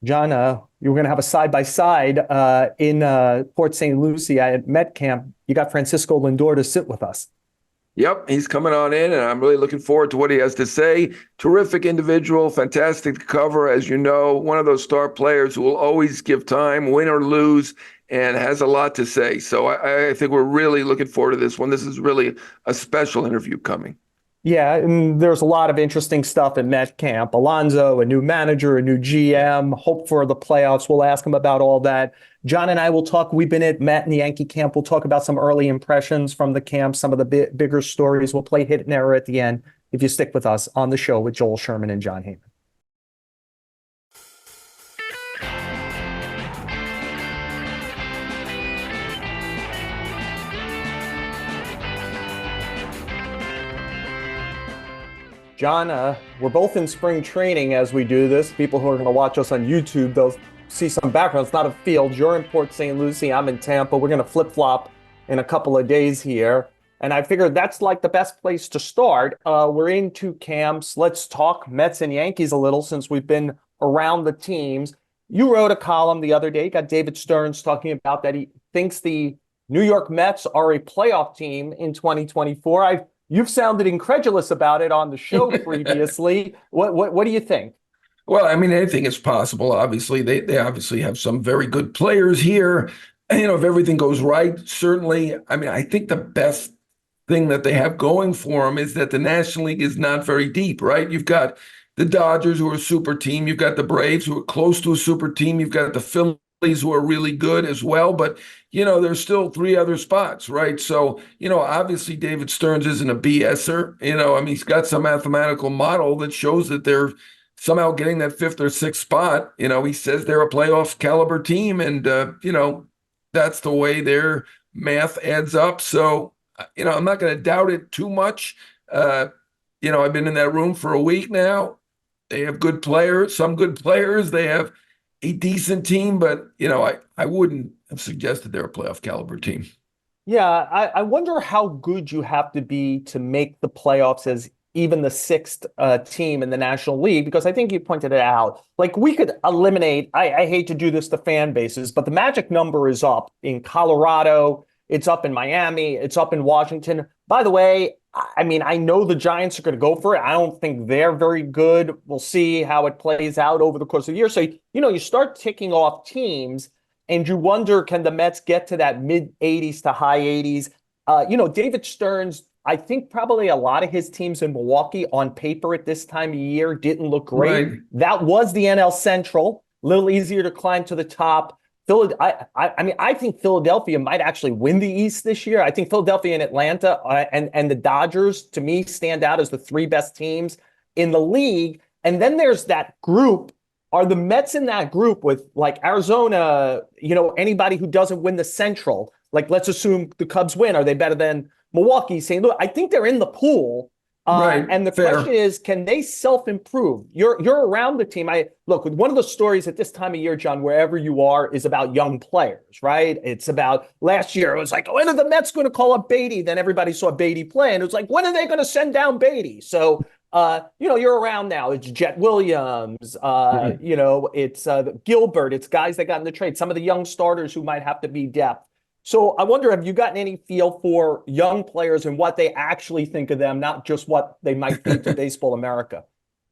John, you were going to have a side-by-side in Port St. Lucie at Met Camp. You got Francisco Lindor to sit with us. Yep, he's coming on in, and I'm really looking forward to what he has to say. Terrific individual, fantastic to cover, as you know, one of those star players who will always give time, win or lose, and has a lot to say. So I think we're really looking forward to this one. This is really a special interview coming. Yeah, and there's a lot of interesting stuff at Met Camp. Alonso, a new manager, a new GM, hope for the playoffs. We'll ask him about all that. John and I will talk. We've been at Met and Yankee camp. We'll talk about some early impressions from the camp, some of the bigger stories. We'll play hit and error at the end if you stick with us on the show with Joel Sherman and Jon Heyman. John, we're both in spring training as we do this. People who are going to watch us on YouTube, they'll see some background. It's not a field. You're in Port St. Lucie. I'm in Tampa. We're going to flip-flop in a couple of days here. And I figured that's like the best place to start. We're in two camps. Let's talk Mets and Yankees a little since we've been around the teams. You wrote a column the other day. You got David Stearns talking about that he thinks the New York Mets are a playoff team in 2024. You've sounded incredulous about it on the show previously. What do you think? Well, I mean, anything is possible. Obviously, they obviously have some very good players here. And, if everything goes right, certainly. I mean, I think the best thing that they have going for them is that the National League is not very deep, right? You've got the Dodgers, who are a super team. You've got the Braves, who are close to a super team. You've got the Phillies, who are really good as well. But, there's still three other spots, right? So, obviously David Stearns isn't a BSer. I mean, he's got some mathematical model that shows that they're somehow getting that fifth or sixth spot. He says they're a playoff caliber team. And, that's the way their math adds up. So, I'm not going to doubt it too much. I've been in that room for a week now. They have good players, some good players. They have a decent team, but I wouldn't have suggested they're a playoff caliber team. Yeah, I wonder how good you have to be to make the playoffs as even the sixth team in the National League, because I think you pointed it out. Like we could eliminate, I hate to do this to fan bases, but the magic number is up in Colorado, it's up in Miami, it's up in Washington. By the way, I mean, I know the Giants are going to go for it. I don't think they're very good. We'll see how it plays out over the course of the year. So, you start ticking off teams and you wonder, can the Mets get to that mid 80s to high 80s? David Stearns, I think probably a lot of his teams in Milwaukee on paper at this time of year didn't look great. Right. That was the NL Central, a little easier to climb to the top. I think Philadelphia might actually win the East this year. I think Philadelphia and Atlanta and the Dodgers, to me, stand out as the three best teams in the league. And then there's that group. Are the Mets in that group with like Arizona, anybody who doesn't win the Central? Like, let's assume the Cubs win. Are they better than Milwaukee, St. Louis? I think they're in the pool. Right. And the Fair. question is, can they self-improve? You're around the team. Look, one of the stories at this time of year, John, wherever you are, is about young players, right? It's about last year. It was like, when are the Mets going to call up Beatty? Then everybody saw Beatty play, and it was like, when are they going to send down Beatty? So, you're around now. It's Jet Williams. It's Gilbert. It's guys that got in the trade. Some of the young starters who might have to be depth. So I wonder, have you gotten any feel for young players and what they actually think of them, not just what they might be to Baseball America?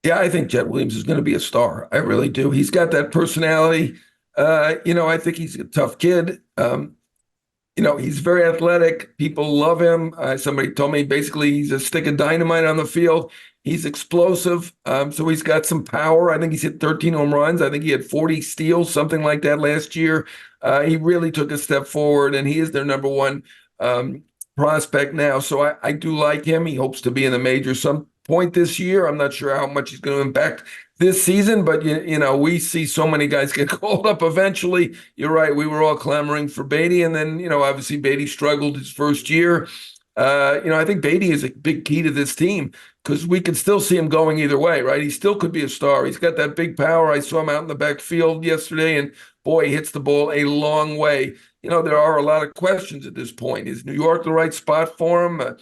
Yeah, I think Jet Williams is going to be a star. I really do. He's got that personality. I think he's a tough kid. He's very athletic. People love him. Somebody told me basically he's a stick of dynamite on the field. He's explosive. So he's got some power. I think he's hit 13 home runs. I think he had 40 steals, something like that last year. He really took a step forward, and he is their number one prospect now. So I do like him. He hopes to be in the majors some point this year. I'm not sure how much he's going to impact this season, but we see so many guys get called up eventually. You're right. We were all clamoring for Beatty, and then obviously Beatty struggled his first year. I think Beatty is a big key to this team because we could still see him going either way, right? He still could be a star. He's got that big power. I saw him out in the backfield yesterday, and boy, he hits the ball a long way. There are a lot of questions at this point. Is New York the right spot for him?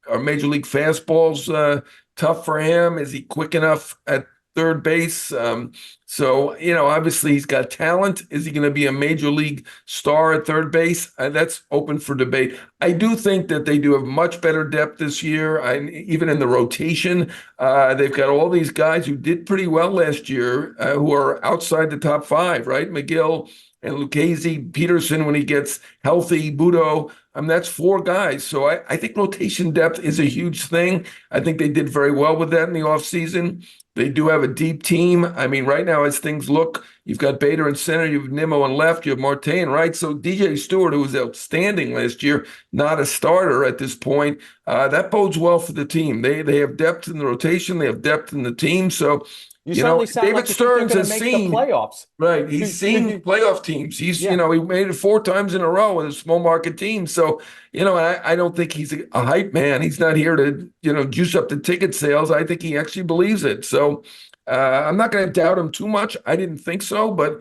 Are Major League fastballs tough for him? Is he quick enough at third base. So, obviously he's got talent. Is he going to be a major league star at third base? That's open for debate. I do think that they do have much better depth this year. Even in the rotation, they've got all these guys who did pretty well last year, who are outside the top five, right? McGill and Lucchesi, Peterson when he gets healthy, Budo. That's four guys. So I think rotation depth is a huge thing. I think they did very well with that in the offseason. They do have a deep team. Right now, as things look, you've got Bader in center, you have Nimmo in left, you have Marte in right. So DJ Stewart, who was outstanding last year, not a starter at this point, that bodes well for the team. They have depth in the rotation. They have depth in the team. So, You certainly sound David like you think they're Stearns going has to make seen the playoffs. Right. He's seen playoff teams. He made it 4 times in a row with a small market team. So, I don't think he's a hype man. He's not here to, juice up the ticket sales. I think he actually believes it. So, I'm not going to doubt him too much. I didn't think so, but,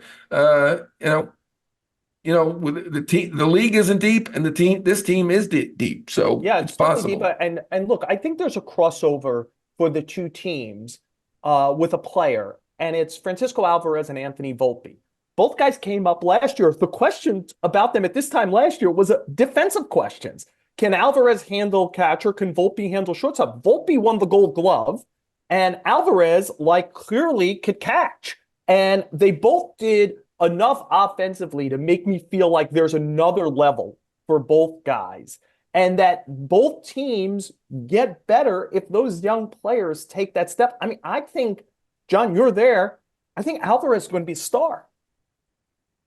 with the team, the league isn't deep and this team is deep. So Yeah, it's definitely possible. deep. And look, I think there's a crossover for the two teams with a player, and it's Francisco Alvarez and Anthony Volpe. Both guys came up last year. The question about them at this time last year was defensive questions. Can Alvarez handle catcher? Can Volpe handle shortstop? Volpe won the Gold Glove, and Alvarez, clearly could catch. And they both did enough offensively to make me feel like there's another level for both guys, and that both teams get better if those young players take that step. I think, John, you're there. I think Alvarez is going to be a star.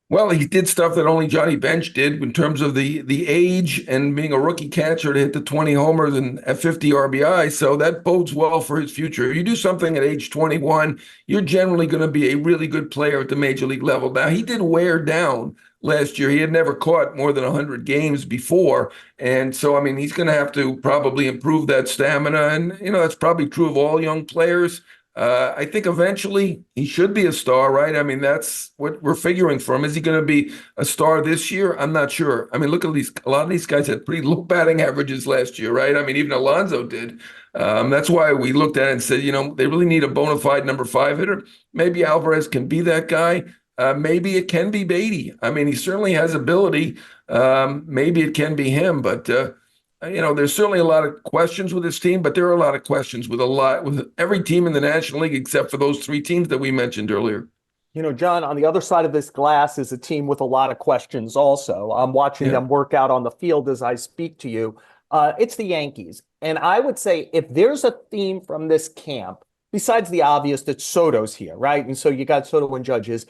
Well, he did stuff that only Johnny Bench did in terms of the age and being a rookie catcher to hit the 20 homers and at 50 RBI. So that bodes well for his future. If you do something at age 21, you're generally going to be a really good player at the major league level. Now, he did wear down last year. He had never caught more than 100 games before. And so, he's going to have to probably improve that stamina. And, that's probably true of all young players. I think eventually he should be a star, right? That's what we're figuring for him. Is he going to be a star this year? I'm not sure. Look at a lot of these guys had pretty low batting averages last year, right? Even Alonso did. That's why we looked at it and said, they really need a bona fide number 5 hitter. Maybe Alvarez can be that guy. Maybe it can be Beatty. He certainly has ability. Maybe it can be him, but there's certainly a lot of questions with this team, but there are a lot of questions with every team in the National League except for those 3 teams that we mentioned earlier. John, on the other side of this glass is a team with a lot of questions also. I'm watching them work out on the field as I speak to you. It's the Yankees. And I would say if there's a theme from this camp, besides the obvious that Soto's here, right? And so you got Soto and Judges.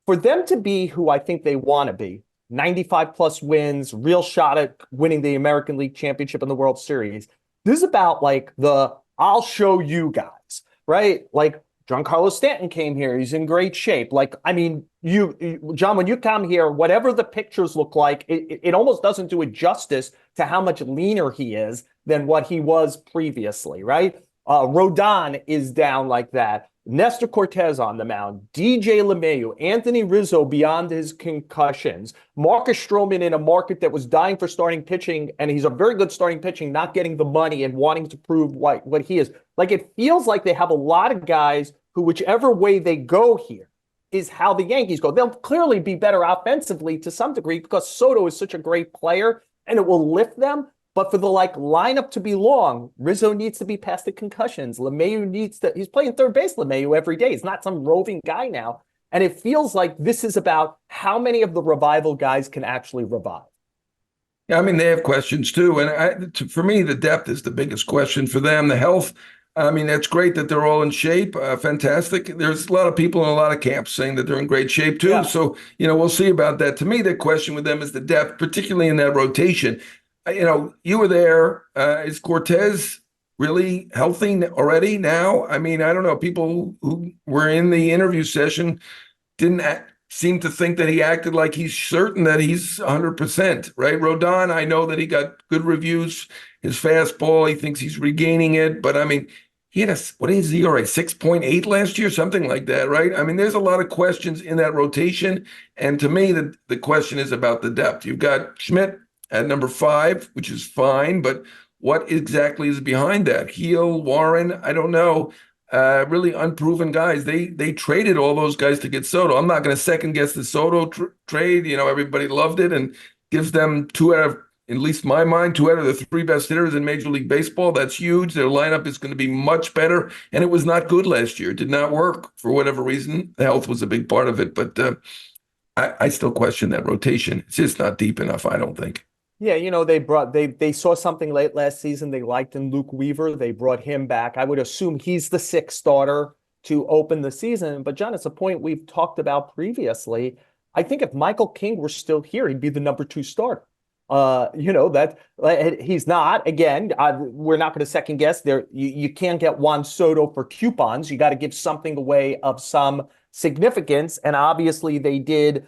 For them to be who I think they want to be, 95 plus wins, real shot at winning the American League Championship and the World Series. This is about the I'll show you guys, right? Giancarlo Stanton came here. He's in great shape. John, when you come here, whatever the pictures look like, it almost doesn't do it justice to how much leaner he is than what he was previously, right? Rodon is down like that. Nestor Cortez on the mound, DJ LeMahieu, Anthony Rizzo beyond his concussions, Marcus Stroman in a market that was dying for starting pitching, and he's a very good starting pitching, not getting the money and wanting to prove what he is. It feels like they have a lot of guys who, whichever way they go here, is how the Yankees go. They'll clearly be better offensively to some degree because Soto is such a great player, and it will lift them. But for the lineup to be long, Rizzo needs to be past the concussions. LeMahieu he's playing third base, LeMahieu, every day. He's not some roving guy now. And it feels like this is about how many of the revival guys can actually revive. Yeah, they have questions too. And for me, the depth is the biggest question for them. The health, that's great that they're all in shape. Fantastic. There's a lot of people in a lot of camps saying that they're in great shape too. Yeah. So, we'll see about that. To me, the question with them is the depth, particularly in that rotation. You were there. Is Cortez really healthy already now? I don't know. People who were in the interview session didn't seem to think that he acted like he's certain that he's 100%, right? Rodon, I know that he got good reviews. His fastball, he thinks he's regaining it. But, he had what is he, ERA, 6.8 last year, something like that, right? There's a lot of questions in that rotation. And to me, the question is about the depth. You've got Schmidt at number 5, which is fine, but what exactly is behind that? Heel, Warren, I don't know. really unproven guys. They traded all those guys to get Soto. I'm not going to second guess the Soto trade. Everybody loved it and gives them two out of, at least my mind, two out of the three best hitters in Major League Baseball. That's huge. Their lineup is going to be much better, and it was not good last year. It did not work for whatever reason. Health was a big part of it, but I still question that rotation. It's just not deep enough, I don't think. Yeah, they saw something late last season. They liked in Luke Weaver. They brought him back. I would assume he's the sixth starter to open the season. But John, it's a point we've talked about previously. I think if Michael King were still here, he'd be the number two starter. That he's not. Again, we're not going to second guess there. You can't get Juan Soto for coupons. You got to give something away of some significance. And obviously they did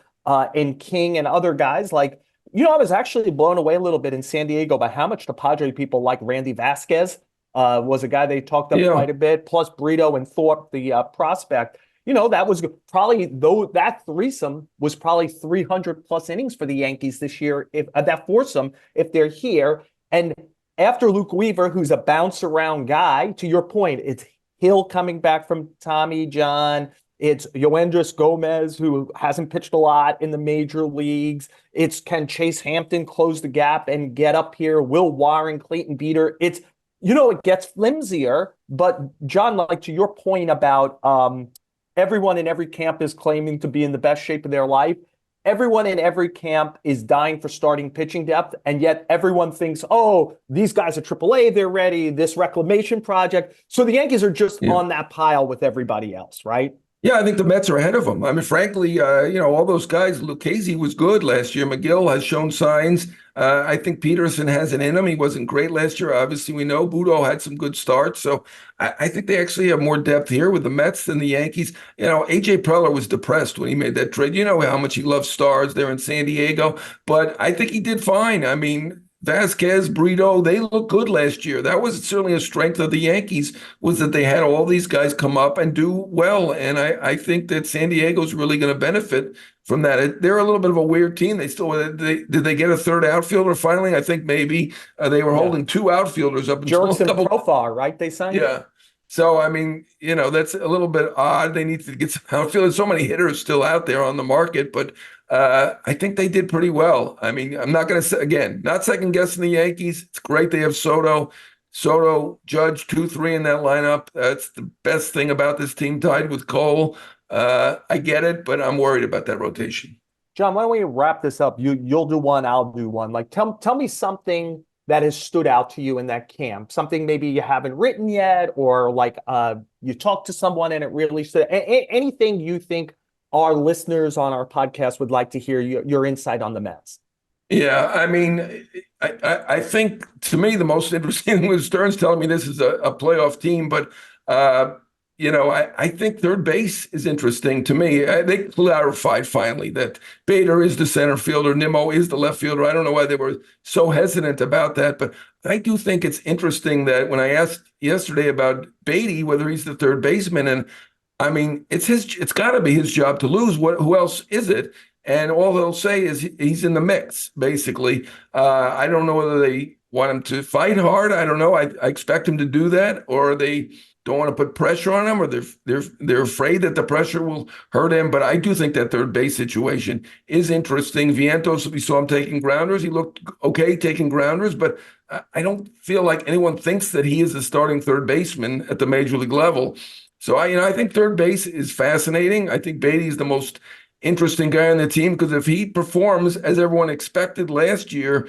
in King and other guys like, I was actually blown away a little bit in San Diego by how much the Padre people like Randy Vasquez, was a guy they talked up quite a bit, plus Brito and Thorpe, the prospect. That was probably, though, that threesome was probably 300 plus innings for the Yankees this year, if that foursome, if they're here. And after Luke Weaver, who's a bounce around guy, to your point, it's Hill coming back from Tommy John. It's Yoendris Gomez, who hasn't pitched a lot in the major leagues. It's can Chase Hampton close the gap and get up here? Will Warren, Clayton Beeter? It's, it gets flimsier. But John, like to your point about everyone in every camp is claiming to be in the best shape of their life. Everyone in every camp is dying for starting pitching depth, and yet everyone thinks, oh, these guys are AAA, they're ready, this reclamation project. So the Yankees are just on that pile with everybody else, right? Yeah, I think the Mets are ahead of them. I mean, frankly, all those guys, Lucchesi was good last year. McGill has shown signs. I think Peterson has it in him. He wasn't great last year. Obviously, we know Budo had some good starts. So I think they actually have more depth here with the Mets than the Yankees. AJ Preller was depressed when he made that trade. You know how much he loves stars there in San Diego. But I think he did fine. I mean, Vasquez, Brito, they looked good last year. That was certainly a strength of the Yankees, was that they had all these guys come up and do well. And I think that San Diego's really going to benefit from that. They're a little bit of a weird team. Did they get a third outfielder finally? I think maybe they were holding two outfielders up until Jurickson Profar, right? They signed. Yeah. So, I mean, that's a little bit odd. They need to get some outfielders. So many hitters still out there on the market, but I think they did pretty well. I mean, I'm not going to say, again, not second guessing the Yankees. It's great they have Soto, Judge, 2-3 in that lineup. That's the best thing about this team, tied with Cole. I get it, but I'm worried about that rotation. John, why don't we wrap this up? You'll do one, I'll do one. Like, tell me something that has stood out to you in that camp, something maybe you haven't written yet, or like you talked to someone and it really stood. Anything you think our listeners on our podcast would like to hear your insight on the Mets. Yeah, I mean, I think to me the most interesting thing was Stearns telling me this is a playoff team, but I think third base is interesting to me. They clarified finally that Bader is the center fielder, Nimmo is the left fielder. I don't know why they were so hesitant about that, but I do think it's interesting that when I asked yesterday about Beatty, whether he's the third baseman, and I mean, it's got to be his job to lose. Who else is it? And all they'll say is he's in the mix, basically. I don't know whether they want him to fight hard. I don't know. I expect him to do that, or they don't want to put pressure on him, or they're afraid that the pressure will hurt him. But I do think that third base situation is interesting. Vientos, we saw him taking grounders. He looked okay taking grounders, but I don't feel like anyone thinks that he is a starting third baseman at the major league level. So I think third base is fascinating. I think Beatty is the most interesting guy on the team, because if he performs as everyone expected last year,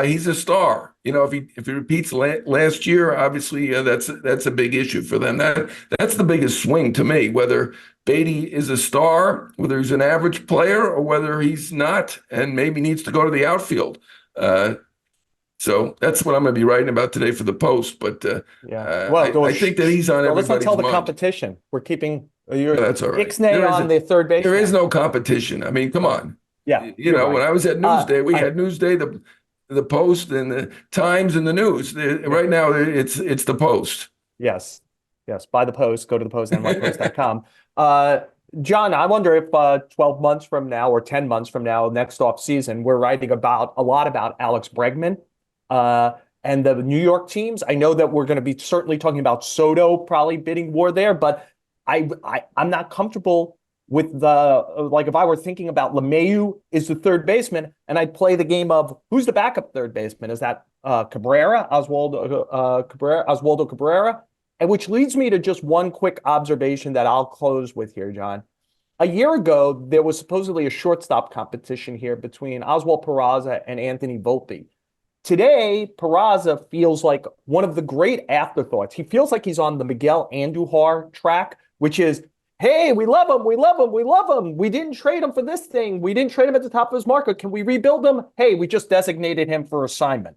he's a star. If he repeats last year, obviously that's a big issue for them. That's the biggest swing to me, whether Beatty is a star, whether he's an average player, or whether he's not and maybe needs to go to the outfield. So that's what I'm going to be writing about today for the Post. But I think that he's on everybody's mind. Let's not tell the competition. We're keeping that's all right. Ixnay on the third base. There is no competition. I mean, come on. Yeah. Right. When I was at Newsday, we had Newsday, the Post, and the Times, and the News. Right now, it's the Post. Yes. Buy the Post. Go to the Post, nypost.com. John, I wonder if 12 months from now or 10 months from now, next off season, we're writing a lot about Alex Bregman. and the New York teams. I know that we're going to be certainly talking about Soto probably bidding war there, but I'm not comfortable with like if I were thinking about LeMahieu is the third baseman, and I'd play the game of who's the backup third baseman? Is that Oswaldo Cabrera? And which leads me to just one quick observation that I'll close with here, John. A year ago, there was supposedly a shortstop competition here between Oswald Peraza and Anthony Volpe. Today, Peraza feels like one of the great afterthoughts. He feels like he's on the Miguel Andujar track, which is, hey, we love him, we love him, we love him. We didn't trade him for this thing. We didn't trade him at the top of his market. Can we rebuild him? Hey, we just designated him for assignment.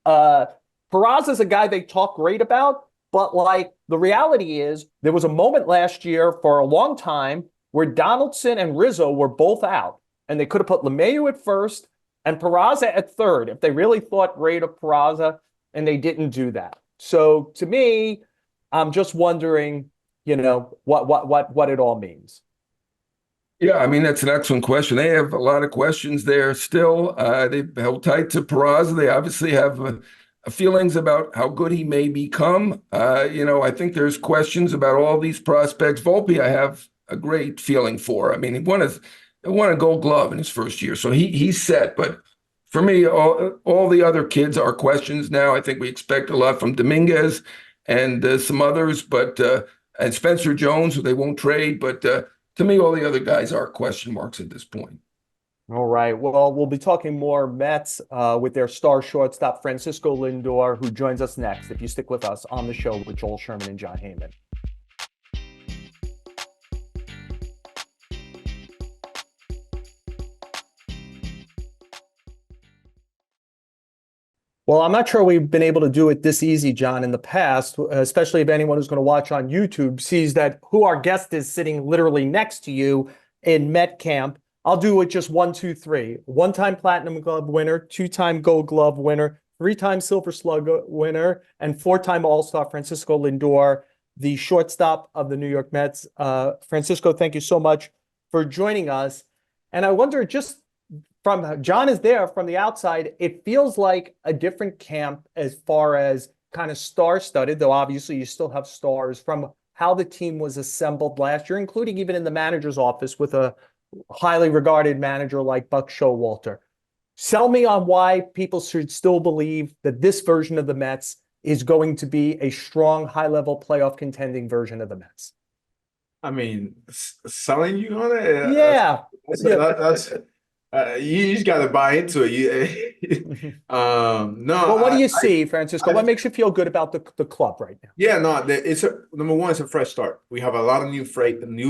Peraza is a guy they talk great about, but like the reality is there was a moment last year for a long time where Donaldson and Rizzo were both out, and they could have put LeMahieu at first and Peraza at third if they really thought great of Peraza, and they didn't do that. So to me, I'm just wondering, what it all means. Yeah, I mean, that's an excellent question. They have a lot of questions there still. They've held tight to Peraza. They obviously have feelings about how good he may become. I think there's questions about all these prospects. Volpe, I have a great feeling for. I mean, he won a Gold Glove in his first year, so he's set. But for me, all the other kids are questions now. I think we expect a lot from Dominguez and some others, but and Spencer Jones, who they won't trade. But to me, all the other guys are question marks at this point. All right. Well, we'll be talking more Mets with their star shortstop, Francisco Lindor, who joins us next. If you stick with us on the show with Joel Sherman and Jon Heyman. Well, I'm not sure we've been able to do it this easy, John, in the past, especially if anyone who's going to watch on YouTube sees that who our guest is sitting literally next to you in Met camp. I'll do it just 1, 2, 3. One-time Platinum Glove winner, two-time Gold Glove winner, three-time Silver Slug winner, and four-time All-Star Francisco Lindor, the shortstop of the New York Mets. Francisco, thank you so much for joining us. And I wonder, just from John is there from the outside, it feels like a different camp as far as kind of star-studded, though obviously you still have stars, from how the team was assembled last year, including even in the manager's office with a highly regarded manager like Buck Showalter. Sell me on why people should still believe that this version of the Mets is going to be a strong, high-level playoff contending version of the Mets. I mean, selling you on it? Yeah. That's you just got to buy into it. No. Well, what do you see, Francisco? What makes you feel good about the club right now? Yeah, no. Number one, it's a fresh start. We have a lot of new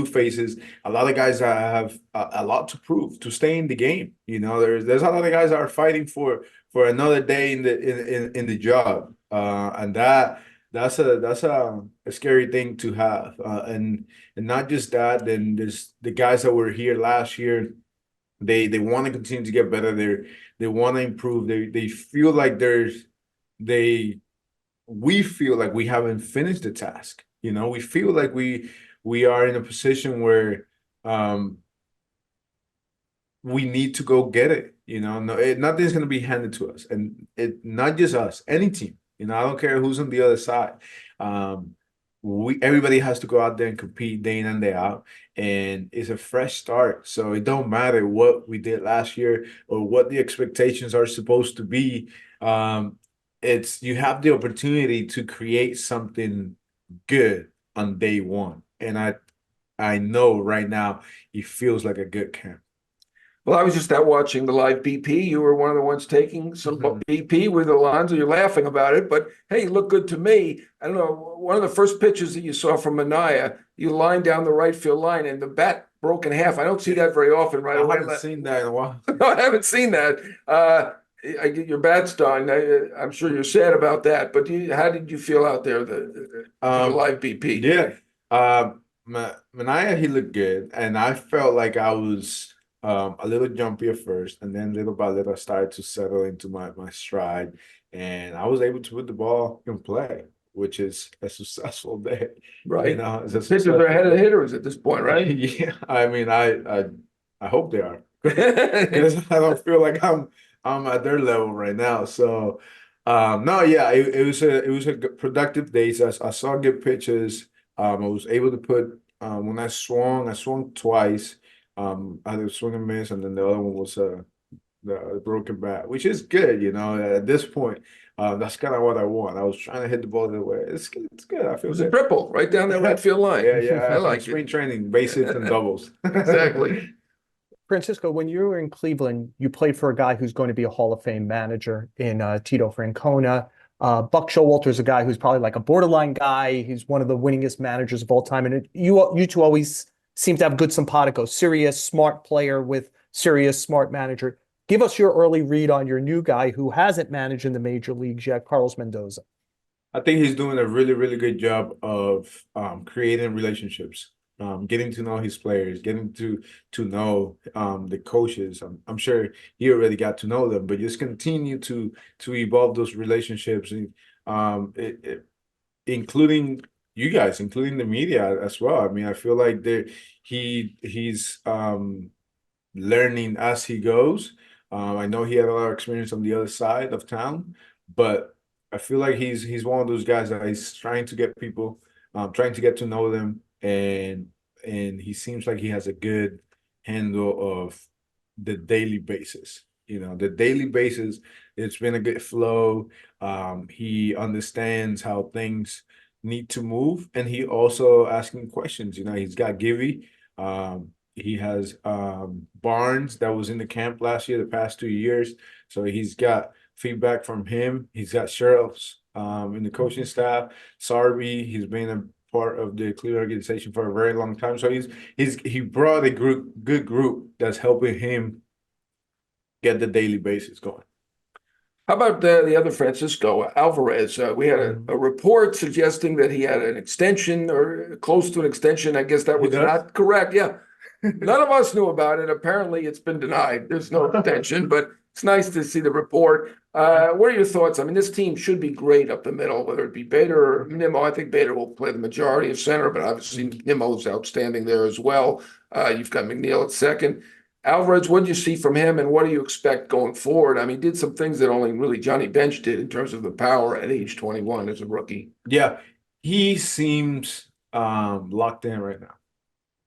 faces, a lot of guys that have a lot to prove to stay in the game. There's a lot of guys that are fighting for another day in the job, and that's a scary thing to have. And not just that. Then there's the guys that were here last year. They want to continue to get better. They want to improve. They feel like we feel like we haven't finished the task. We feel like we are in a position where we need to go get it. Nothing's going to be handed to us, and not just us, any team. I don't care who's on the other side. Everybody has to go out there and compete day in and day out, and it's a fresh start. So it don't matter what we did last year or what the expectations are supposed to be. You have the opportunity to create something good on day one, and I know right now it feels like a good camp. Well, I was just out watching the live BP. You were one of the ones taking some BP with Alonso. You're laughing about it, but hey, you look good to me. I don't know, one of the first pitches that you saw from Minaya, you lined down the right field line and the bat broke in half. I don't see that very often right away. I haven't seen that in a while. No, I haven't seen that. Your bat's done. I'm sure you're sad about that, but how did you feel out there, the live BP? Yeah. Minaya, he looked good, and I felt like I was a little jumpy at first, and then little by little I started to settle into my stride, and I was able to put the ball in play, which is a successful day. Right. Pitchers are ahead of the hitters at this point, right? Yeah. I mean, I hope they are, because I don't feel like I'm at their level right now. So No, yeah, it was a productive day. So I saw good pitches. I was able to put when I swung twice. I had a swing and miss, and then the other one was the broken bat, which is good, at this point. That's kind of what I want. I was trying to hit the ball the other way. It's good. I It feel was a good. triple right down that right field line. Yeah. I From like spring it. training, base hits and doubles. Exactly. Francisco, when you were in Cleveland, you played for a guy who's going to be a Hall of Fame manager in Tito Francona. Buck Showalter is a guy who's probably like a borderline guy. He's one of the winningest managers of all time. And you two always seem to have good simpatico, serious, smart player with serious, smart manager. Give us your early read on your new guy who hasn't managed in the major leagues yet, Carlos Mendoza. I think he's doing a really, really good job of creating relationships, getting to know his players, getting to know the coaches. I'm sure he already got to know them, but just continue to evolve those relationships, and including you guys, including the media as well. I mean, I feel like he's learning as he goes. I know he had a lot of experience on the other side of town, but I feel like he's one of those guys that he's trying to get people, trying to get to know them, and he seems like he has a good handle of the daily basis. The daily basis, it's been a good flow. He understands how things need to move, and he also asking questions. He's got Givey. He has Barnes that was in the camp last year, the past 2 years. So he's got feedback from him. He's got Sheriffs in the coaching staff. Sarby, he's been a part of the Cleveland organization for a very long time. So he brought a good group that's helping him get the daily basis going. How about the other Francisco Alvarez? We had a report suggesting that he had an extension or close to an extension. I guess that He was does? not correct. Yeah. None of us knew about it. Apparently, it's been denied. There's no extension, but it's nice to see the report. What are your thoughts? I mean, this team should be great up the middle, whether it be Bader or Nimmo. I think Bader will play the majority of center, but obviously Nimmo's outstanding there as well. You've got McNeil at second. Alvarez, what did you see from him, and what do you expect going forward? I mean, did some things that only really Johnny Bench did in terms of the power at age 21 as a rookie. Yeah, he seems locked in right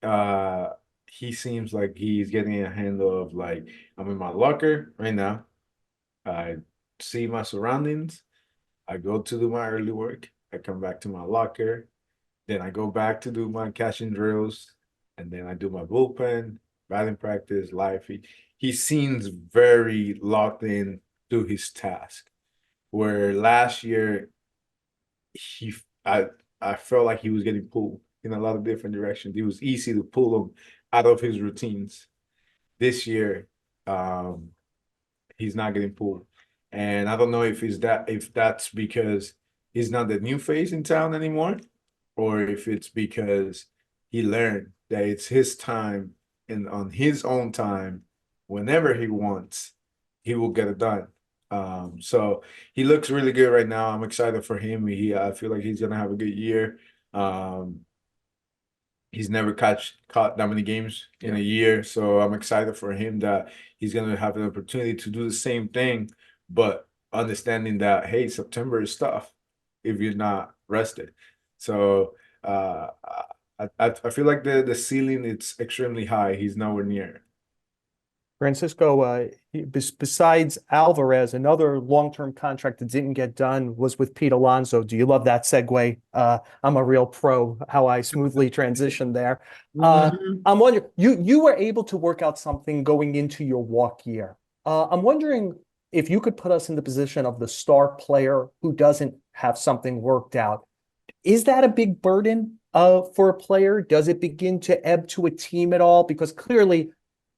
now. He seems like he's getting a handle of, like, I'm in my locker right now. I see my surroundings. I go to do my early work. I come back to my locker. Then I go back to do my catching drills. And then I do my bullpen, batting practice, live feed. He seems very locked in to his task. Where last year he I felt like he was getting pulled in a lot of different directions. It was easy to pull him out of his routines. This year, he's not getting pulled. And I don't know if that's because he's not the new face in town anymore, or if it's because he learned that it's his time, and on his own time, whenever he wants, he will get it done. So he looks really good right now. I'm excited for him. I feel like he's gonna have a good year. Um, he's never caught that many games in a year, so I'm excited for him that he's gonna have an opportunity to do the same thing, but understanding that, hey, September is tough if you're not rested. So I feel like the ceiling, it's extremely high. He's nowhere near it. Francisco, besides Alvarez, another long-term contract that didn't get done was with Pete Alonso. Do you love that segue? I'm a real pro, how I smoothly transitioned there. I'm wondering, you were able to work out something going into your walk year. I'm wondering if you could put us in the position of the star player who doesn't have something worked out. Is that a big burden for a player? Does it begin to ebb to a team at all? Because clearly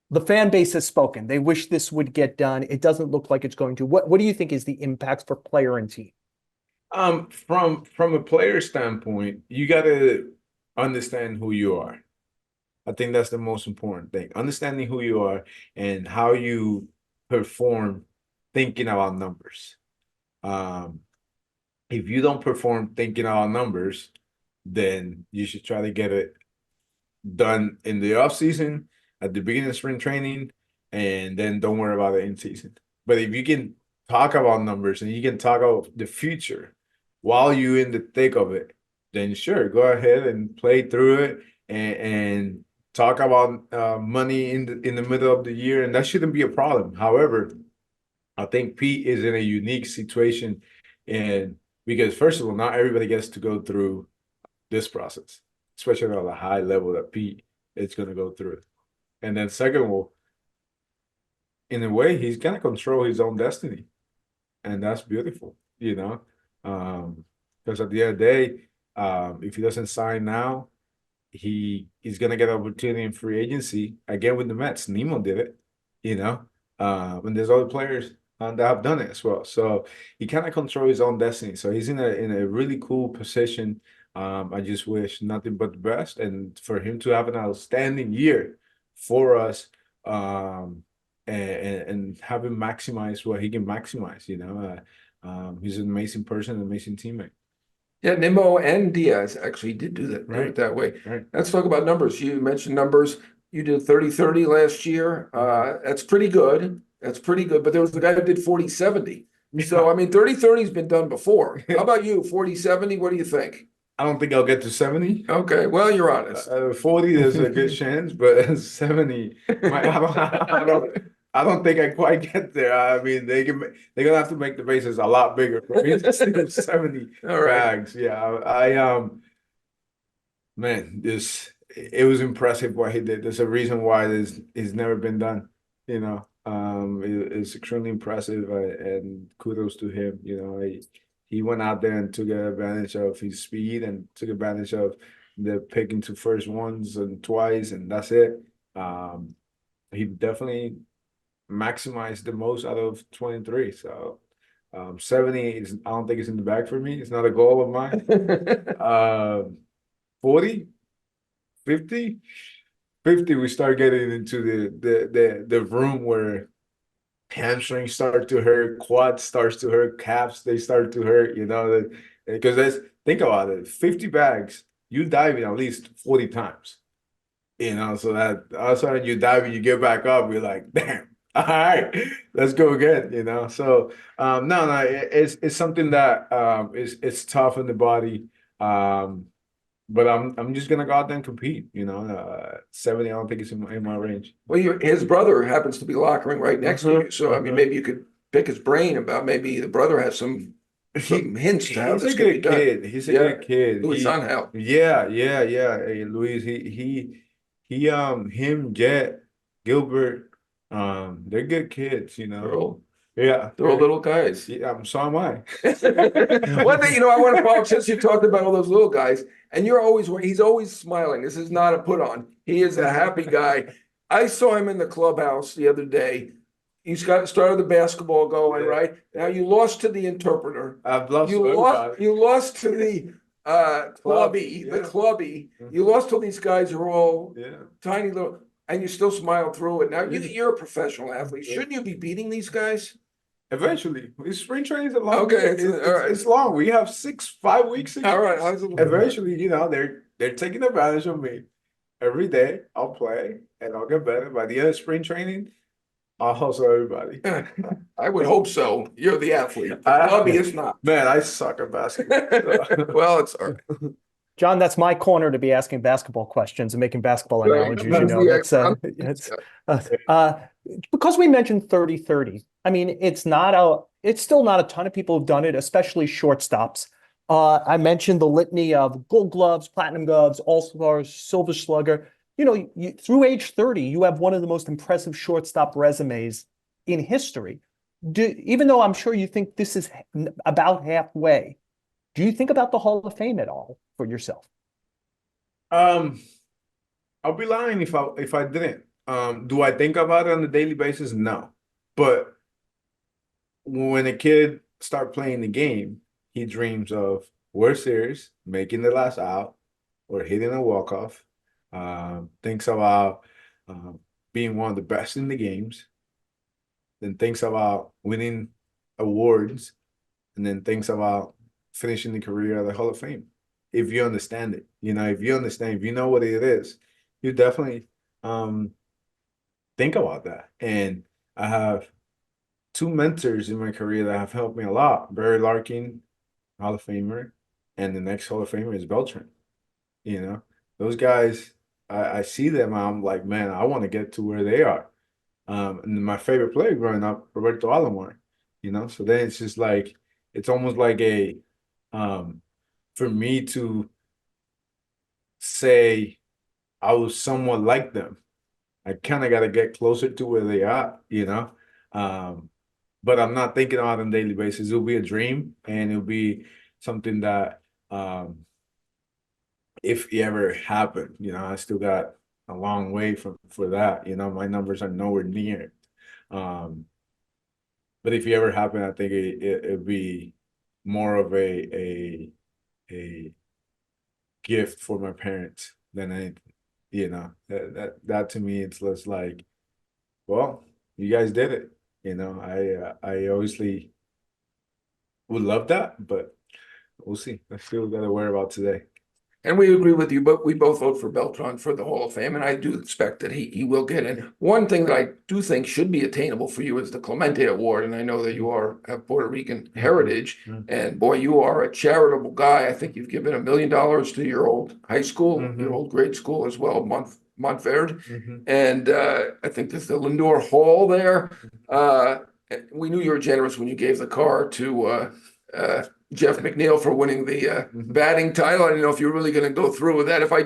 the fan base has spoken. They wish this would get done. It doesn't look like it's going to. What do you think is the impact for player and team? From a player standpoint, you got to understand who you are. I think that's the most important thing. Understanding who you are and how you perform, thinking about numbers. Um, if you don't perform thinking about numbers, then you should try to get it done in the off season, at the beginning of spring training, and then don't worry about it in season. But if you can talk about numbers and you can talk about the future while you're in the thick of it, then sure, go ahead and play through it and talk about money in the middle of the year, and that shouldn't be a problem. However, I think Pete is in a unique situation, and because first of all, not everybody gets to go through this process, especially on a high level that Pete is going to go through. And then second of all, in a way, he's gonna control his own destiny, and that's beautiful, you know. Because at the end of the day, if he doesn't sign now, he's gonna get an opportunity in free agency again with the Mets. Nemo did it, you know. And there's other players that have done it as well. So he kind of controls his own destiny. So he's in a really cool position. I just wish nothing but the best, and for him to have an outstanding year for us. And have him maximize what he can maximize. You know, he's an amazing person, an amazing teammate. Yeah, Nimmo and Diaz actually did do that, do it Right. that way. Right. Let's talk about numbers. You mentioned numbers. You did 30-30 last year. That's pretty good. That's pretty good. But there was the guy who did 40-70. So, I mean, 30-30 has been done before. How about you? 40-70? What do you think? I don't think I'll get to 70. Okay, well, you're honest. 40, there's a good chance, but 70, I don't think I quite get there. I mean, they're gonna have to make the bases a lot bigger for me to stick with 70 All right. bags. Yeah, man, it was impressive what he did. There's a reason why this has never been done. You know, it's extremely impressive, and kudos to him. You know, he went out there and took advantage of his speed and took advantage of the picking to first once and twice, and that's it. He definitely maximized the most out of 23. So 70 is, I don't think it's in the bag for me. It's not a goal of mine. 40, 50, 50, we start getting into the room where hamstrings start to hurt, quad starts to hurt, calves they start to hurt, you know, because think about it, 50 bags, you dive in at least 40 times, you know, so that all of a sudden you dive and you get back up, you're like, damn, all right, let's go again, you know. So no, it's something that it's tough on the body. But I'm just gonna go out there and compete, you know. 70, I don't think it's in my range. Well, his brother happens to be lockering right next to you. So, I mean, maybe you could pick his brain about maybe the brother has some hints to how He's this a can be good done. kid. He's a good kid. Luis Angel. Yeah. Hey, Luis, him, Jet, Gilbert, they're good kids, you know. Yeah, They're all little guys. Yeah, so am I. One thing, I want to follow up, since you talked about all those little guys, and he's always smiling. This is not a put on. He is a happy guy. I saw him in the clubhouse the other day. He's started the basketball going, right? Now you lost to the interpreter. I've lost You lost to the clubby, yeah. the clubby. You lost to these guys who are all Yeah. tiny little, and you still smile through it. Now you're a professional athlete. Shouldn't you be beating these guys? Eventually, spring training is a long. Okay, it's long. We have 5 weeks. All right. Eventually, you know, they're taking advantage of me. Every day I'll play and I'll get better. By the end of spring training, I'll hustle everybody. I would hope so. You're the athlete. Lobbyist not. Man, I suck at basketball. Well, it's all right. John, that's my corner to be asking basketball questions and making basketball analogies. You know, because we mentioned 30-30. I mean, it's still not a ton of people who've done it, especially shortstops. I mentioned the litany of Gold Gloves, Platinum Gloves, All-Stars, Silver Slugger. You know, through age 30, you have one of the most impressive shortstop resumes in history. Even though I'm sure you think this is about halfway, do you think about the Hall of Fame at all for yourself? I'll be lying if I didn't. Do I think about it on a daily basis? No. But when a kid start playing the game, he dreams of World Series, making the last out, or hitting a walk-off. Thinks about being one of the best in the games. Then thinks about winning awards, and then thinks about finishing the career at the Hall of Fame. If you understand it, you know, if you know what it is, you definitely think about that. And I have two mentors in my career that have helped me a lot. Barry Larkin, Hall of Famer, and the next Hall of Famer is Beltran. You know, those guys, I see them, I'm like, man, I want to get to where they are. And my favorite player growing up, Roberto Alomar, so then it's just like, it's almost like for me to say I was somewhat like them, I kind of got to get closer to where they are. Um, but I'm not thinking about it on a daily basis. It'll be a dream, and it'll be something that, if it ever happened, I still got a long way for that. My numbers are nowhere near. Um, but if it ever happened, I think it'd be more of a gift for my parents than anything. That to me, it's less like, well, you guys did it. I obviously would love that, but we'll see. I still got to worry about today. And we agree with you, but we both vote for Beltran for the Hall of Fame, and I do expect that he will get in. One thing that I do think should be attainable for you is the Clemente Award, and I know that you have Puerto Rican heritage, and boy, you are a charitable guy. I think you've given $1 million to your old high school, your old grade school as well, Montverde, and I think there's the Lindor Hall there. We knew you were generous when you gave the car to Jeff McNeil for winning the batting title. I don't know if you're really going to go through with that. If I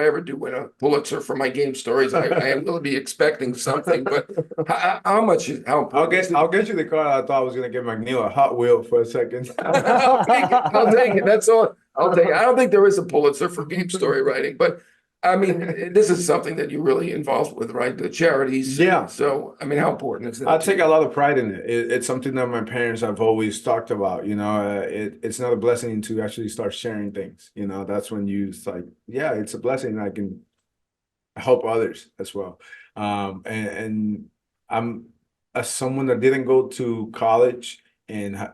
ever do win a Pulitzer for my game stories, I am going to be expecting something. But how much? I'll get you the car. I thought I was going to give McNeil a Hot Wheel for a second. I'll take it. I'll take it. That's all. I'll take it. I don't think there is a Pulitzer for game story writing, but I mean, this is something that you're really involved with, right? The charities. Yeah. So, I mean, how important is that? I take a lot of pride in it. It's something that my parents have always talked about. It's not a blessing to actually start sharing things. That's when it's like, yeah, it's a blessing. I can help others as well. And I'm, as someone that didn't go to college, and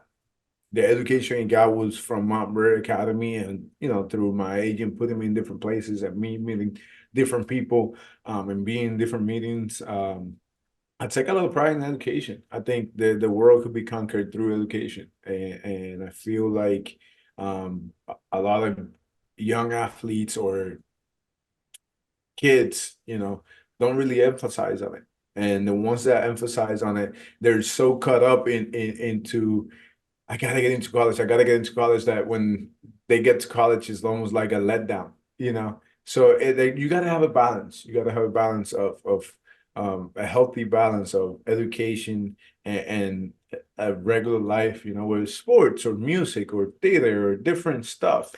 the education I got was from Montberry Academy, and through my agent putting me in different places and me meeting different people, and being in different meetings. I take a lot of pride in education. I think the world could be conquered through education, and I feel like a lot of young athletes or kids, don't really emphasize on it. And the ones that emphasize on it, they're so caught up into, I gotta get into college. I gotta get into college, that when they get to college, it's almost like a letdown. So you gotta have a balance. You gotta have a balance of a healthy balance of education and a regular life. With sports or music or theater or different stuff.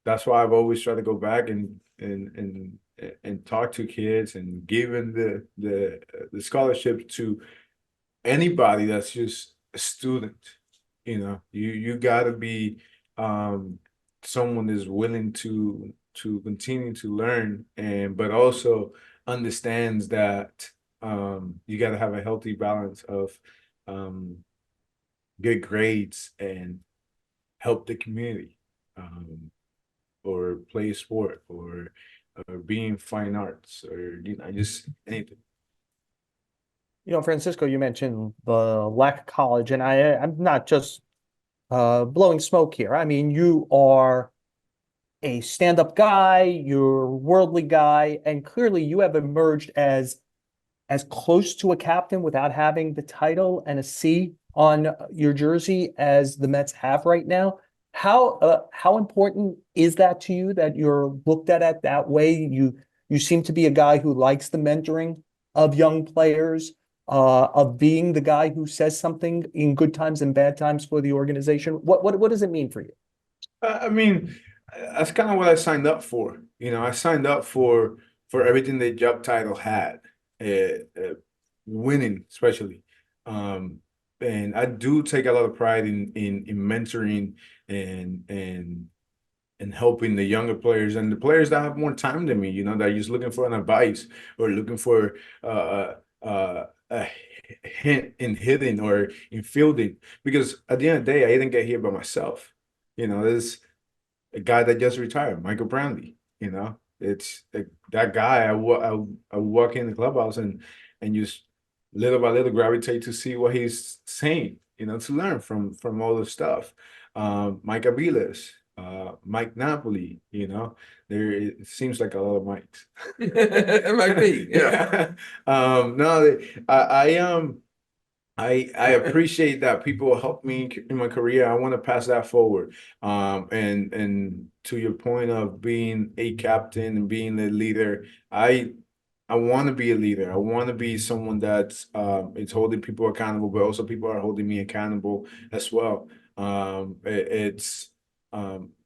That's why I've always tried to go back and talk to kids and giving the scholarship to anybody that's just a student. You got to be someone that's willing to continue to learn, but also understands that you got to have a healthy balance of good grades and help the community, or play sport, or be in fine arts, or just anything. Francisco, you mentioned the lack of college, and I'm not just blowing smoke here. I mean, you are a stand-up guy, you're a worldly guy, and clearly you have emerged as close to a captain without having the title and a C on your jersey as the Mets have right now. How important is that to you, that you're looked at that way? You seem to be a guy who likes the mentoring of young players, of being the guy who says something in good times and bad times for the organization. What does it mean for you? I mean, that's kind of what I signed up for. I signed up for everything the job title had, winning especially. And I do take a lot of pride in mentoring and helping the younger players and the players that have more time than me. That are just looking for an advice, or looking for a hint in hitting or in fielding. Because at the end of the day, I didn't get here by myself. There's a guy that just retired, Michael Brantley. It's that guy. I walk in the clubhouse and just little by little gravitate to see what he's saying, to learn from all the stuff. Mike Aviles, Mike Napoli, there it seems like a lot of Mikes. It might be, yeah. No, I appreciate that people help me in my career. I want to pass that forward. And to your point of being a captain and being a leader, I want to be a leader. I want to be someone that's it's holding people accountable, but also people are holding me accountable as well. It's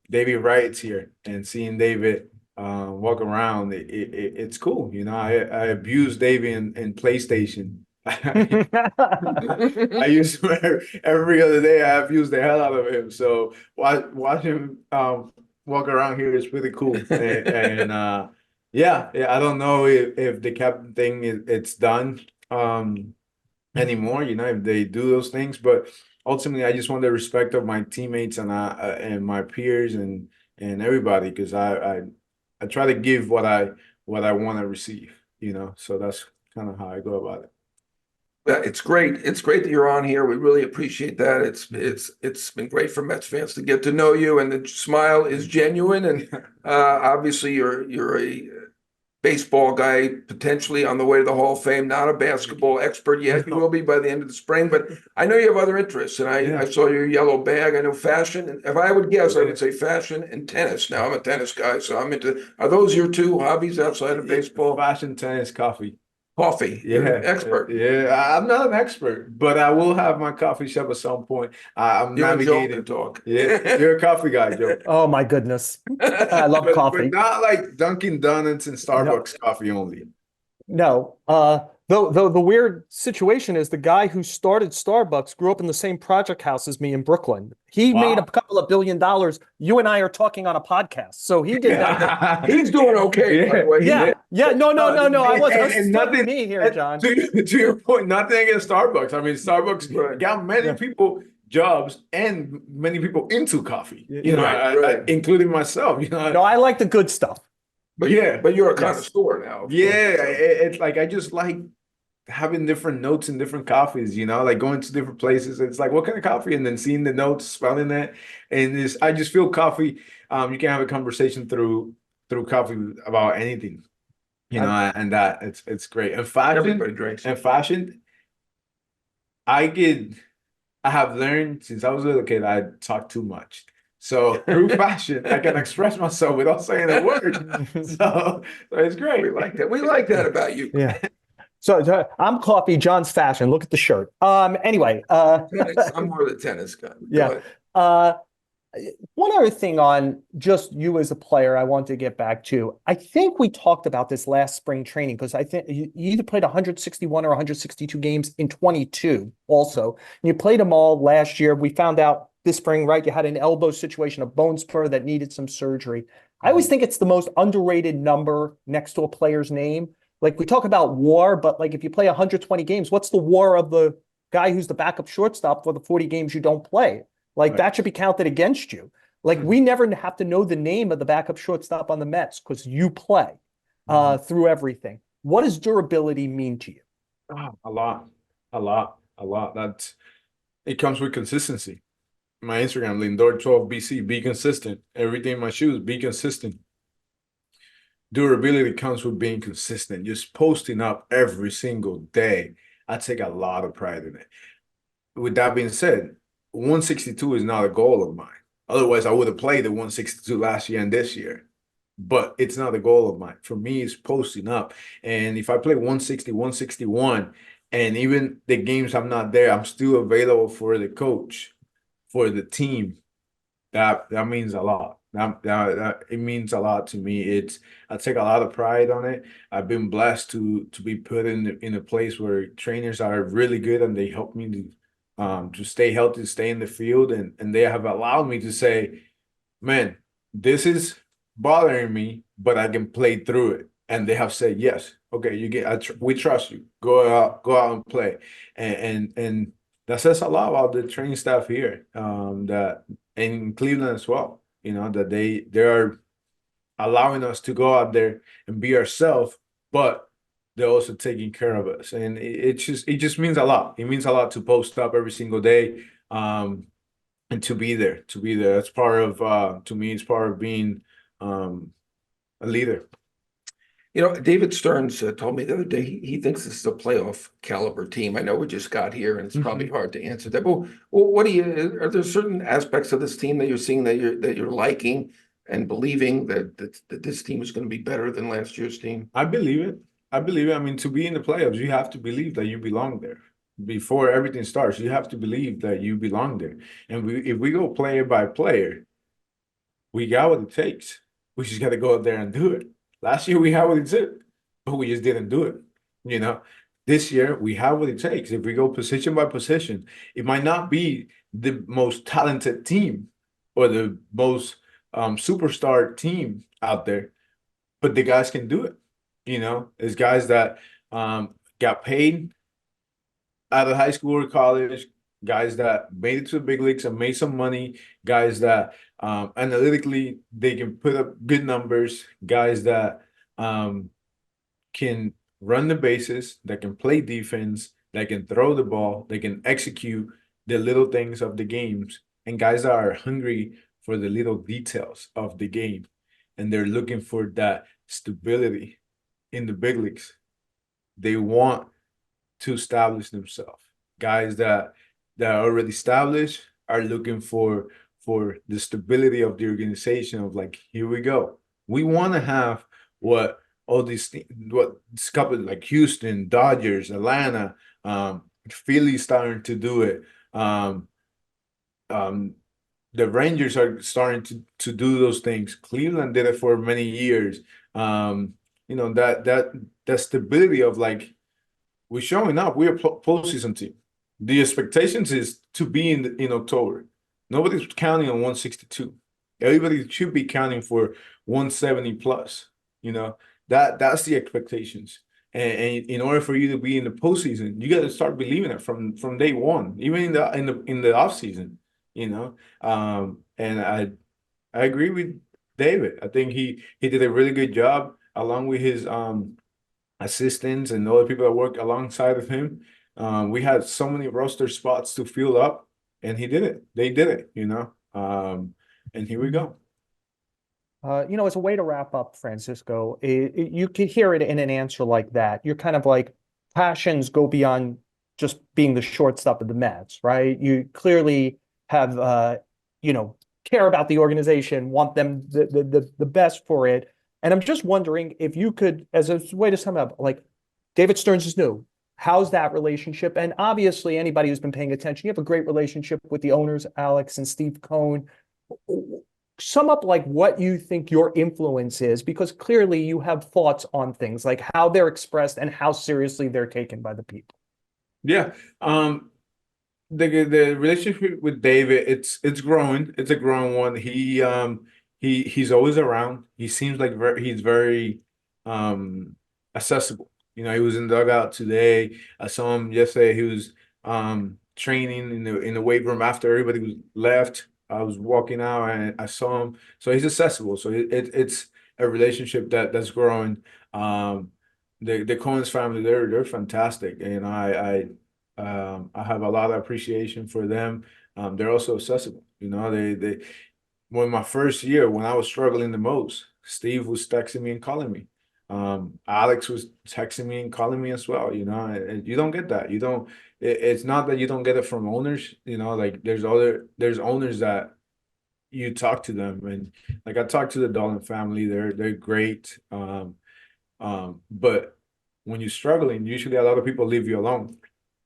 David Wright's here, and seeing David walk around, it's cool. I abuse David in PlayStation. I use him every other day. I abuse the hell out of him. So watch him walk around here is really cool. And yeah, I don't know if the captain thing it's done anymore. If they do those things, but ultimately, I just want the respect of my teammates and my peers and everybody, because I try to give what I want to receive. So that's kind of how I go about it. It's great. It's great that you're on here. We really appreciate that. It's been great for Mets fans to get to know you, and the smile is genuine. And obviously, you're a baseball guy, potentially on the way to the Hall of Fame. Not a basketball expert yet. You will be by the end of the spring, but I know you have other interests. And I saw your yellow bag. I know fashion. And if I would guess, I would say fashion and tennis. Now I'm a tennis guy, so I'm into. Are those your two hobbies outside of baseball? Fashion, tennis, coffee. Coffee. You're an expert. Yeah, I'm not an expert, but I will have my coffee shop at some point. I'm You and Joe navigating. can talk. Yeah, you're a coffee guy, Joe. Oh my goodness. I love But coffee. not like Dunkin' Donuts and Starbucks coffee only. No. Though the weird situation is the guy who started Starbucks grew up in the same project house as me in Brooklyn. He made a couple of $1 billion. You and I are talking on a podcast. So he did that. He's doing okay, by the way. Yeah. No. I wasn't. And nothing me here, John. To your point, nothing against Starbucks. I mean, Starbucks got many people jobs and many people into coffee. Including myself. No, I like the good stuff. But you're a connoisseur now. It's like I just like having different notes and different coffees, like going to different places. It's like, what kind of coffee? And then seeing the notes, spelling that. And I just feel coffee. You can have a conversation through coffee about anything, and that it's great. And fashion, everybody drinks. And fashion, I have learned since I was a little kid, I talk too much. So through fashion, I can express myself without saying a word. So it's great. We like that. We like that about you. Yeah. So I'm coffee, John's fashion. Look at the shirt. Anyway, tennis. I'm more the tennis guy. Yeah. One other thing on just you as a player, I want to get back to. I think we talked about this last spring training because I think you either played 161 or 162 games in 22 also. And you played them all last year. We found out this spring, right? You had an elbow situation, a bone spur that needed some surgery. I always think it's the most underrated number next to a player's name. Like we talk about WAR, but like if you play 120 games, what's the WAR of the guy who's the backup shortstop for the 40 games you don't play? Like that should be counted against you. Like we never have to know the name of the backup shortstop on the Mets because you play through everything. What does durability mean to you? A lot. It comes with consistency. My Instagram, Lindor12BC, be consistent. Everything in my shoes, be consistent. Durability comes with being consistent, just posting up every single day. I take a lot of pride in it. With that being said, 162 is not a goal of mine. Otherwise, I would have played the 162 last year and this year. But it's not a goal of mine. For me, it's posting up. And if I play 160, 161, and even the games I'm not there, I'm still available for the coach, for the team. That means a lot. That it means a lot to me. I take a lot of pride on it. I've been blessed to be put in a place where trainers are really good and they help me to stay healthy, stay in the field, and they have allowed me to say, man, this is bothering me, but I can play through it. And they have said, yes, okay, we trust you. Go out and play. And that says a lot about the training staff here, that in Cleveland as well. That they are allowing us to go out there and be ourselves, but they're also taking care of us, and it just means a lot. It means a lot to post up every single day, and to be there, That's part of to me, it's part of being a leader. David Stearns told me the other day he thinks this is a playoff caliber team. I know we just got here, and it's probably hard to answer that. But what are there certain aspects of this team that you're seeing that you're liking and believing that this team is going to be better than last year's team? I believe it. I believe it. I mean, to be in the playoffs, you have to believe that you belong there. Before everything starts, you have to believe that you belong there. And if we go player by player, we got what it takes. We just got to go out there and do it. Last year we had what it took, but we just didn't do it. You know, this year we have what it takes. If we go position by position, it might not be the most talented team or the most superstar team out there, but the guys can do it. There's guys that got paid out of high school or college, guys that made it to the big leagues and made some money, guys that analytically they can put up good numbers, guys that can run the bases, that can play defense, that can throw the ball, they can execute the little things of the games, and guys that are hungry for the little details of the game, and they're looking for that stability in the big leagues. They want to establish themselves. Guys that are already established are looking for the stability of the organization of like, here we go. We want to have what all these what this couple like Houston, Dodgers, Atlanta, Philly starting to do it. The Rangers are starting to do those things. Cleveland did it for many years. That stability of like, we're showing up. We're a postseason team. The expectations is to be in October. Nobody's counting on 162. Everybody should be counting for 170 plus. That's the expectations. And in order for you to be in the postseason, you got to start believing it from day one, even in the off season. And I agree with David. I think he did a really good job along with his assistants and other people that work alongside of him. We had so many roster spots to fill up, and he did it. They did it, and here we go. As a way to wrap up, Francisco, you could hear it in an answer like that. You're kind of like, passions go beyond just being the shortstop of the Mets, right? You clearly have, care about the organization, want them the best for it. And I'm just wondering if you could, as a way to sum up, like, David Stearns is new. How's that relationship? And obviously, anybody who's been paying attention, you have a great relationship with the owners, Alex and Steve Cohen. Sum up like what you think your influence is, because clearly you have thoughts on things like how they're expressed and how seriously they're taken by the people. Yeah. The relationship with David, it's growing. It's a growing one. He's always around. He seems like he's very accessible. He was in the dugout today. I saw him yesterday. He was training in the weight room after everybody was left. I was walking out and I saw him. So he's accessible. So it's a relationship that's growing. The Cohen's family, they're fantastic, and I have a lot of appreciation for them. They're also accessible. They when my first year, when I was struggling the most, Steve was texting me and calling me. Alex was texting me and calling me as well. And you don't get that. You don't. It's not that you don't get it from owners. Like there's owners that you talk to them, and like I talked to the Dolan family. They're great. But when you're struggling, usually a lot of people leave you alone.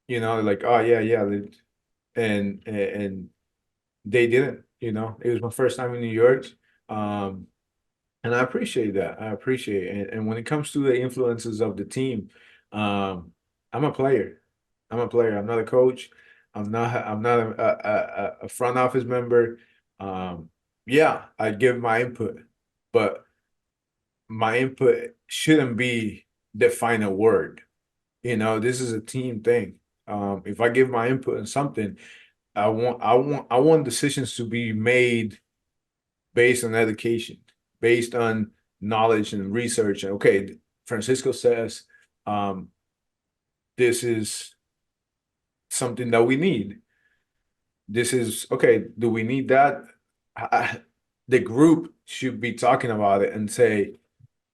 Like, oh yeah, and they didn't. It was my first time in New York. And I appreciate that. I appreciate it. And when it comes to the influences of the team, I'm a player. I'm a player. I'm not a coach. I'm not a front office member. Yeah, I give my input, but my input shouldn't be the final word. This is a team thing. If I give my input on something, I want decisions to be made based on education, based on knowledge and research. Okay, Francisco says This is something that we need. This is okay. Do we need that? The group should be talking about it and say,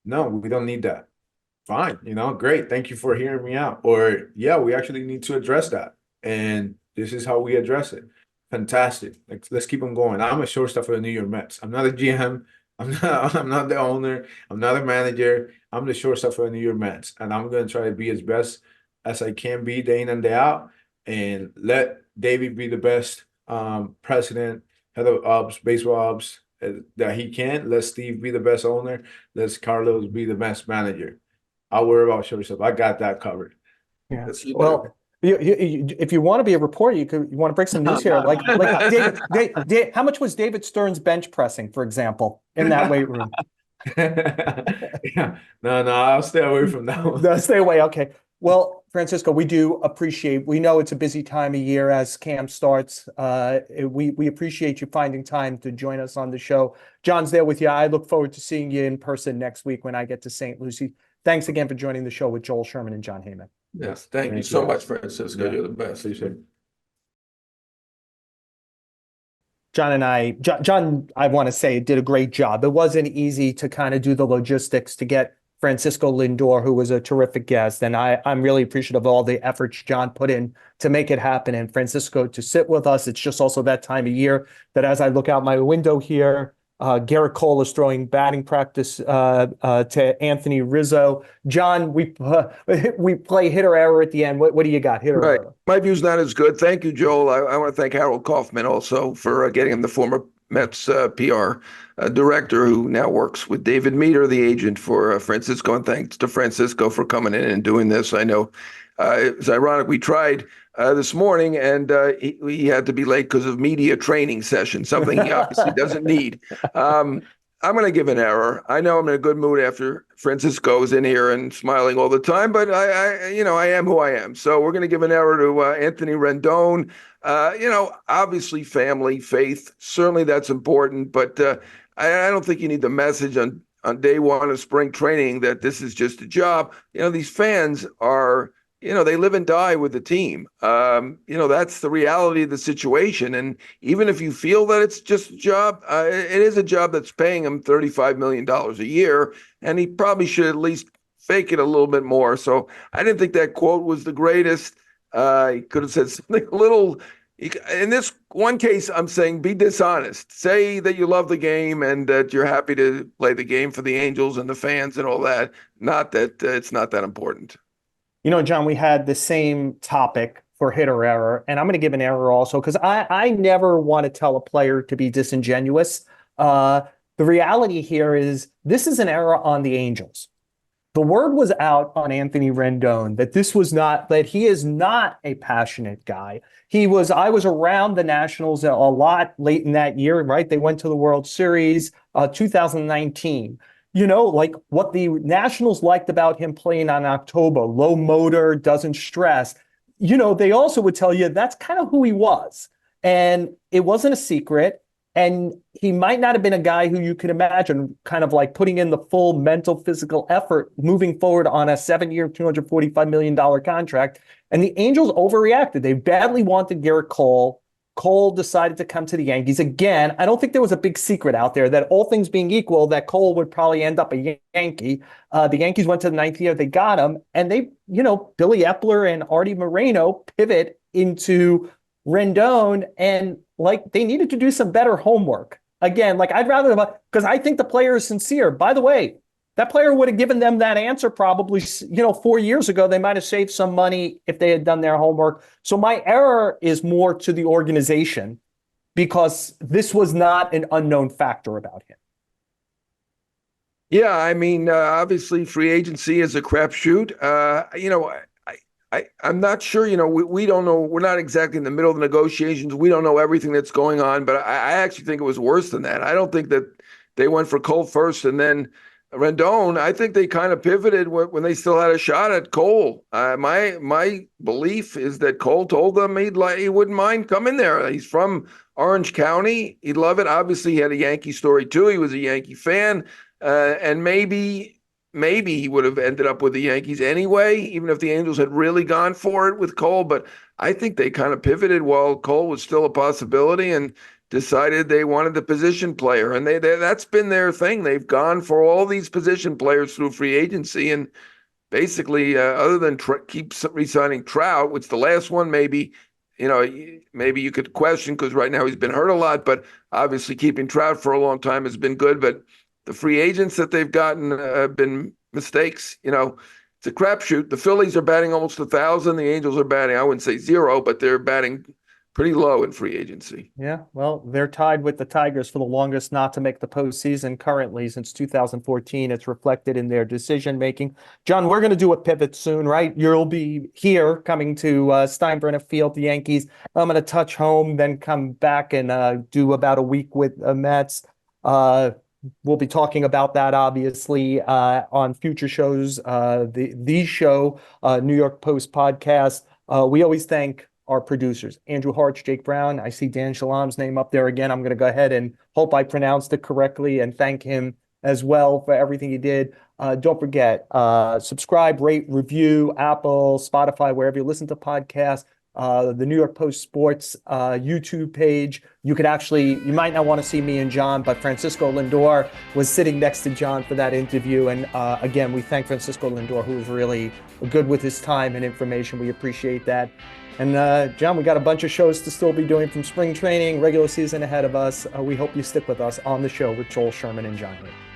no, we don't need that. Fine, great. Thank you for hearing me out. Or, yeah, we actually need to address that. And this is how we address it. Fantastic. Let's keep on going. I'm a shortstop for the New York Mets. I'm not a GM. I'm not the owner. I'm not a manager. I'm the shortstop for the New York Mets. And I'm going to try to be as best as I can be day in and day out. And let David be the best president, head of ops, baseball ops that he can. Let Steve be the best owner. Let Carlos be the best manager. I'll worry about shortstop. I got that covered. Yeah. Well, if you want to be a reporter, you want to break some news here. Like David, how much was David Stearns bench pressing, for example, in that weight room? Yeah. No, I'll stay away from that one. No, stay away. Okay. Well, Francisco, we know it's a busy time of year as camp starts. We appreciate you finding time to join us on the show. John's there with you. I look forward to seeing you in person next week when I get to St. Lucie. Thanks again for joining the show with Joel, Sherman, and Jon Heyman. Yes, thank you so much, Francisco. You're the best. John, I want to say, did a great job. It wasn't easy to kind of do the logistics to get Francisco Lindor, who was a terrific guest. And I'm really appreciative of all the efforts John put in to make it happen. And Francisco to sit with us. It's just also that time of year that as I look out my window here, Garrett Cole is throwing batting practice to Anthony Rizzo. John, we play hit or error at the end. What do you got? Hit or error? My view's not as good. Thank you, Joel. I want to thank Harold Kaufman also for getting him, the former Mets PR director who now works with David Meter, the agent for Francisco. And thanks to Francisco for coming in and doing this. I know it was ironic. We tried this morning, and he had to be late because of media training session, something he obviously doesn't need. I'm going to give an error. I know I'm in a good mood after Francisco is in here and smiling all the time, but I am who I am. So we're going to give an error to Anthony Rendon. Obviously family, faith, certainly that's important, but I don't think you need the message on day one of spring training that this is just a job. These fans are, they live and die with the team. That's the reality of the situation. And even if you feel that it's just a job, it is a job that's paying him $35 million a year. And he probably should at least fake it a little bit more. So I didn't think that quote was the greatest. He could have said something a little. In this one case, I'm saying be dishonest. Say that you love the game and that you're happy to play the game for the Angels and the fans and all that. Not that it's not that important. John, we had the same topic for hit or error, and I'm going to give an error also because I never want to tell a player to be disingenuous. The reality here is this is an error on the Angels. The word was out on Anthony Rendon that he is not a passionate guy. I was around the Nationals a lot late in that year, right? They went to the World Series, 2019. Like what the Nationals liked about him playing on October, low motor, doesn't stress. They also would tell you that's kind of who he was. And it wasn't a secret. And he might not have been a guy who you could imagine kind of like putting in the full mental, physical effort moving forward on a 7-year, $245 million contract. And the Angels overreacted. They badly wanted Garrett Cole. Cole decided to come to the Yankees. Again, I don't think there was a big secret out there that all things being equal, that Cole would probably end up a Yankee. The Yankees went to the 9th year. They got him. And they, Billy Epler and Artie Moreno pivot into Rendon, and like they needed to do some better homework. Again, like I'd rather, because I think the player is sincere. By the way, that player would have given them that answer probably, 4 years ago. They might have saved some money if they had done their homework. So my error is more to the organization because this was not an unknown factor about him. Yeah, I mean, obviously free agency is a crapshoot. I'm not sure, we don't know. We're not exactly in the middle of the negotiations. We don't know everything that's going on, but I actually think it was worse than that. I don't think that they went for Cole first and then Rendon. I think they kind of pivoted when they still had a shot at Cole. My belief is that Cole told them he wouldn't mind coming there. He's from Orange County. He'd love it. Obviously, he had a Yankee story too. He was a Yankee fan. And maybe maybe he would have ended up with the Yankees anyway, even if the Angels had really gone for it with Cole. But I think they kind of pivoted while Cole was still a possibility and decided they wanted the position player. And that's been their thing. They've gone for all these position players through free agency. And basically, other than keep re-signing Trout, which the last one maybe you could question because right now he's been hurt a lot, but obviously keeping Trout for a long time has been good. But the free agents that they've gotten have been mistakes. It's a crapshoot. The Phillies are batting almost 1,000. The Angels are batting, I wouldn't say zero, but they're batting pretty low in free agency. Yeah, well, they're tied with the Tigers for the longest not to make the postseason currently since 2014. It's reflected in their decision making. John, we're going to do a pivot soon, right? You'll be here coming to Steinbrenner Field, the Yankees. I'm going to touch home, then come back and do about a week with the Mets. We'll be talking about that, obviously, on future shows. The show, New York Post podcast. We always thank our producers, Andrew Hartz, Jake Brown. I see Dan Shalam's name up there again. I'm going to go ahead and hope I pronounced it correctly and thank him as well for everything he did. Don't forget, subscribe, rate, review, Apple, Spotify, wherever you listen to podcasts. The New York Post Sports YouTube page. You might not want to see me and John, but Francisco Lindor was sitting next to John for that interview. And again, we thank Francisco Lindor, who was really good with his time and information. We appreciate that. And John, we got a bunch of shows to still be doing from spring training, regular season ahead of us. We hope you stick with us on the show with Joel, Sherman, and Jon Heyman.